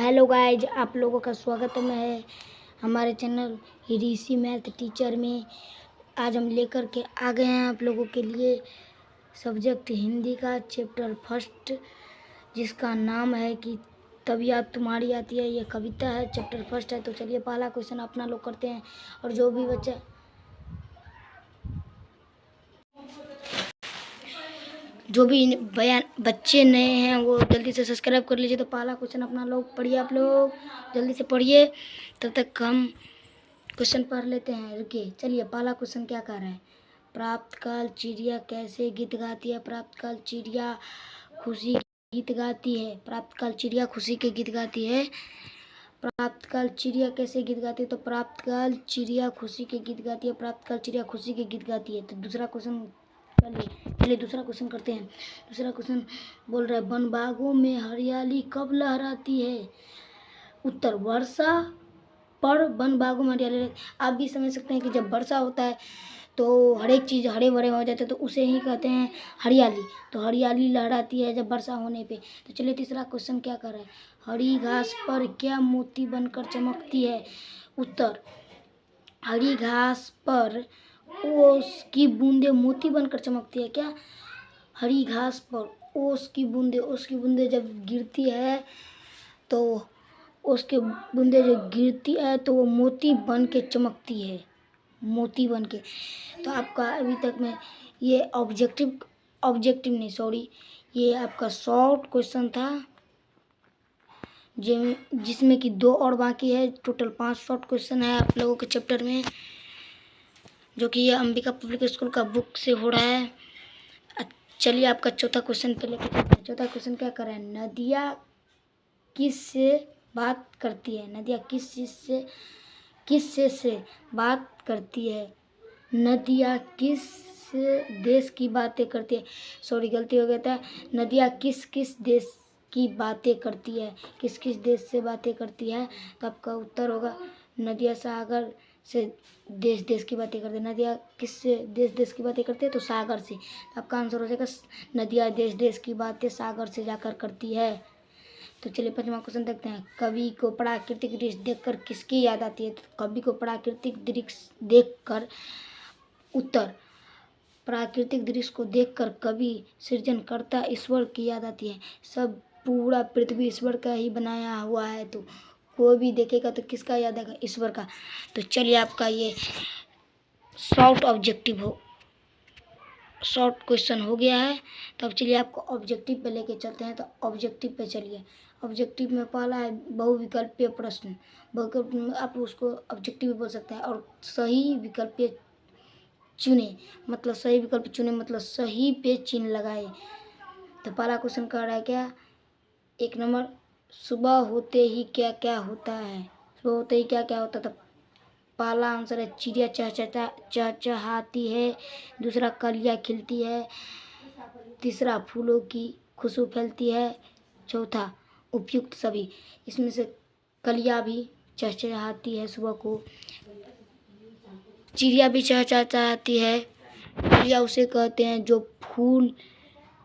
Hello guys, आप लोगों का स्वागत है हमारे चैनल ऋषि मैथ टीचर में। आज हम लेकर के आ गए हैं आप लोगों के लिए सब्जेक्ट हिंदी का चैप्टर फर्स्ट, जिसका नाम है कि तबीयत तुम्हारी आती है। ये कविता है, चैप्टर फर्स्ट है। तो चलिए पहला क्वेश्चन अपना लोग करते हैं। और जो भी बच्चे नए हैं वो जल्दी से सब्सक्राइब कर लीजिए। तो पहला क्वेश्चन अपना लोग पढ़िए, आप लोग जल्दी से पढ़िए, तब तक हम क्वेश्चन पढ़ लेते हैं। रुकिए, चलिए पहला क्वेश्चन क्या कह रहा है। प्राप्त काल चिड़िया कैसे गीत गाती है। प्राप्त काल चिड़िया खुशी गीत गाती है। प्राप्त काल चिड़िया खुशी के गीत गाती है। प्राप्त काल चिड़िया कैसे गीत गाती है। तो प्राप्त काल चिड़िया खुशी के गीत गाती है। प्राप्त काल चिड़िया खुशी के गीत गाती है। तो दूसरा क्वेश्चन, चलिए दूसरा क्वेश्चन करते हैं। दूसरा क्वेश्चन बोल रहा है, वन बागों में हरियाली कब लहराती है। उत्तर, वर्षा पर वन बागों में हरियाली। आप भी समझ सकते हैं कि जब वर्षा होता है तो हर एक चीज़ हरे भरे हो जाते हैं, तो उसे ही कहते हैं हरियाली। तो हरियाली लहराती है जब वर्षा होने पे। तो चलिए तीसरा क्वेश्चन क्या कर रहा है। हरी घास पर क्या मोती बनकर चमकती है। उत्तर, हरी घास पर ओस की बूंदे मोती बनकर चमकती है। क्या, हरी घास पर ओस की बूंदे जब गिरती है तो उसके बूंदे जो गिरती है तो वो मोती बन के चमकती है, मोती बन के। तो आपका अभी तक में ये ऑब्जेक्टिव नहीं, सॉरी, ये आपका शॉर्ट क्वेश्चन था जिसमें कि 2 और बाकी है। टोटल 5 शॉर्ट क्वेश्चन है आप लोगों के चैप्टर में, जो कि ये अंबिका पब्लिक स्कूल का बुक से हो रहा है। चलिए आपका चौथा क्वेश्चन पे लेकर चलते हैं। चौथा क्वेश्चन क्या कर रहा है। नदियाँ किस से बात करती है। नदियाँ किस से बात करती है। नदियाँ किस देश की बातें करती है। सॉरी, गलती हो गया था। नदियाँ किस देश की बातें करती है। किस देश से बातें करती है। तो आपका उत्तर होगा, नदियाँ सागर से देश की बातें करते हैं। नदियाँ किस से देश की बातें करते हैं। तो सागर से। तो आपका आंसर हो जाएगा, नदियाँ देश की बातें सागर से जाकर करती है। तो चलिए पांचवा क्वेश्चन देखते हैं। कवि को प्राकृतिक दृश्य देखकर किसकी याद आती है। तो कवि को प्राकृतिक दृश्य देखकर, उत्तर, प्राकृतिक दृश्य को देखकर कवि सृजनकर्ता ईश्वर की याद आती है। सब पूरा पृथ्वी ईश्वर का ही बनाया हुआ है, तो कोई भी देखेगा तो किसका याद आएगा, ईश्वर का। तो चलिए आपका ये शॉर्ट क्वेश्चन हो गया है। तो अब चलिए आपको ऑब्जेक्टिव पे लेके चलते हैं। तो ऑब्जेक्टिव पे चलिए। ऑब्जेक्टिव में पहला है बहुविकल्पीय प्रश्न। आप उसको ऑब्जेक्टिव बोल सकते हैं। और सही विकल्प चुने, मतलब सही विकल्प चुने मतलब सही पे चिन्ह लगाए। तो पहला क्वेश्चन कह रहा है क्या, 1 नंबर, सुबह होते ही क्या क्या होता है। सुबह होते ही क्या क्या होता था। पहला आंसर है चिड़िया चहचहाती है। दूसरा, कलियाँ खिलती है। तीसरा, फूलों की खुशबू फैलती है। चौथा, उपयुक्त सभी। इसमें से कलियाँ भी चहचहाती है सुबह को, चिड़िया भी चहचहाती है। कलियाँ उसे कहते हैं जो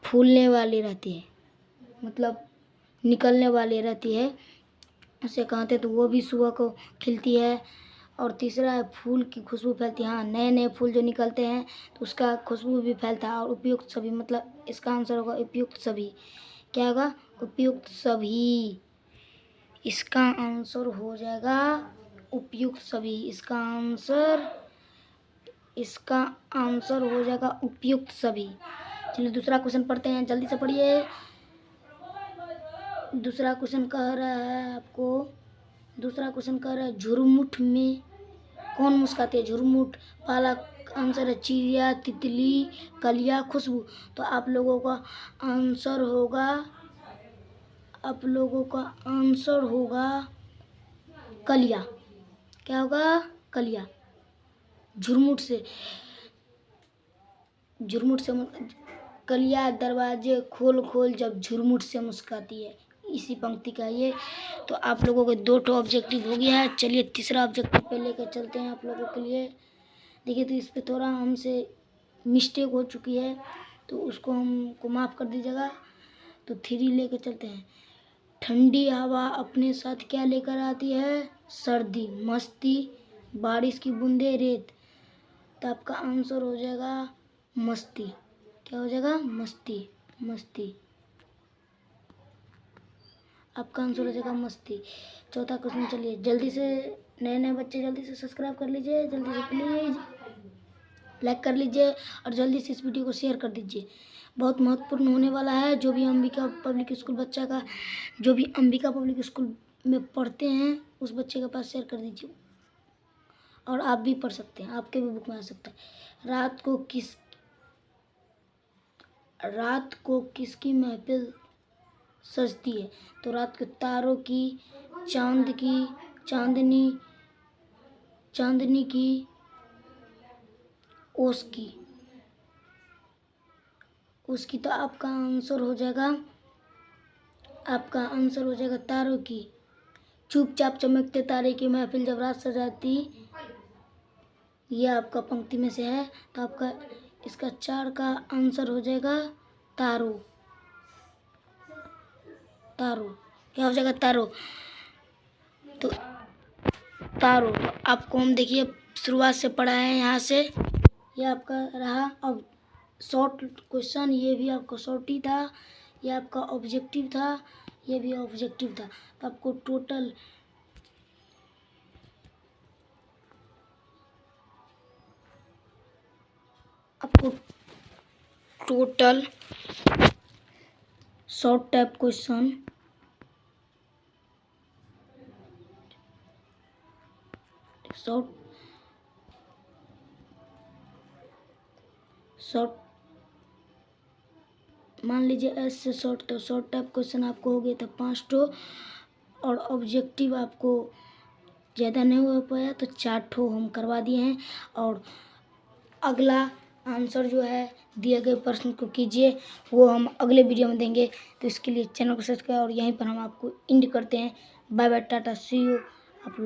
फूलने वाली रहती है, मतलब निकलने वाली रहती है, उसे कहते हैं। तो वो भी सुबह को खिलती है। और तीसरा है फूल की खुशबू फैलती है। हाँ, नए नए फूल जो निकलते हैं तो उसका खुशबू भी फैलता है। और उपयुक्त सभी, मतलब इसका आंसर होगा उपयुक्त सभी। क्या होगा, उपयुक्त सभी। इसका आंसर हो जाएगा उपयुक्त सभी। इसका आंसर हो जाएगा उपयुक्त सभी। चलिए दूसरा क्वेश्चन पढ़ते हैं, जल्दी से पढ़िए। दूसरा क्वेश्चन कह रहा है झुरमुट में कौन मुस्कुराती है। झुरमुट, पहला आंसर है चिड़िया, तितली, कलियाँ, खुशबू। तो आप लोगों का आंसर होगा कलियाँ। क्या होगा, कलियाँ। झुरमुट से कलियाँ दरवाजे खोल जब झुरमुट से मुस्कुराती है। इसी पंक्ति का ये। तो आप लोगों के 2 ऑब्जेक्टिव हो गया है। चलिए तीसरा ऑब्जेक्टिव पे लेकर चलते हैं आप लोगों के लिए। देखिए, तो इस पे थोड़ा हमसे मिस्टेक हो चुकी है, तो उसको हमको माफ़ कर दीजिएगा। तो 3 लेके चलते हैं। ठंडी हवा अपने साथ क्या लेकर आती है? सर्दी, मस्ती, बारिश की बूंदे, रेत। तो आपका आंसर हो जाएगा मस्ती। क्या हो जाएगा? मस्ती, मस्ती। आपका आंसर हो जाएगा मस्ती। चौथा क्वेश्चन, चलिए जल्दी से, नए नए बच्चे जल्दी से सब्सक्राइब कर लीजिए, जल्दी से प्लीज़ लाइक कर लीजिए और जल्दी से इस वीडियो को शेयर कर दीजिए। बहुत महत्वपूर्ण होने वाला है। जो भी अंबिका पब्लिक स्कूल बच्चा का, जो भी अंबिका पब्लिक स्कूल में पढ़ते हैं उस बच्चे के पास शेयर कर दीजिए। और आप भी पढ़ सकते हैं, आपके भी बुक में आ सकता है। रात को किसकी महफिल सजती है? तो रात को तारों की, चांद की, चांदनी की, ओस की। उसकी। तो आपका आंसर हो जाएगा तारों की। चुपचाप चमकते तारे की महफिल जब रात सजाती, ये आपका पंक्ति में से है। तो आपका इसका 4 का आंसर हो जाएगा तारों। क्या हो जाएगा? तारों। तो तारों आपको हम देखिए शुरुआत से पढ़ा है यहाँ से। ये आपका रहा अब शॉर्ट क्वेश्चन, ये भी आपका शॉर्ट ही था। ये आपका ऑब्जेक्टिव था, ये भी ऑब्जेक्टिव था। तो आपको total short type question, short मान लीजिए ऐसे शॉर्ट, तो शॉर्ट टाइप क्वेश्चन आपको हो गया था 5 ठो। और ऑब्जेक्टिव आपको ज़्यादा नहीं हो पाया तो 4 ठो हम करवा दिए हैं। और अगला आंसर जो है दिए गए प्रश्न को कीजिए, वो हम अगले वीडियो में देंगे। तो इसके लिए चैनल को सब्सक्राइब, और यहीं पर हम आपको एंड करते हैं। Bye bye, tata, see you.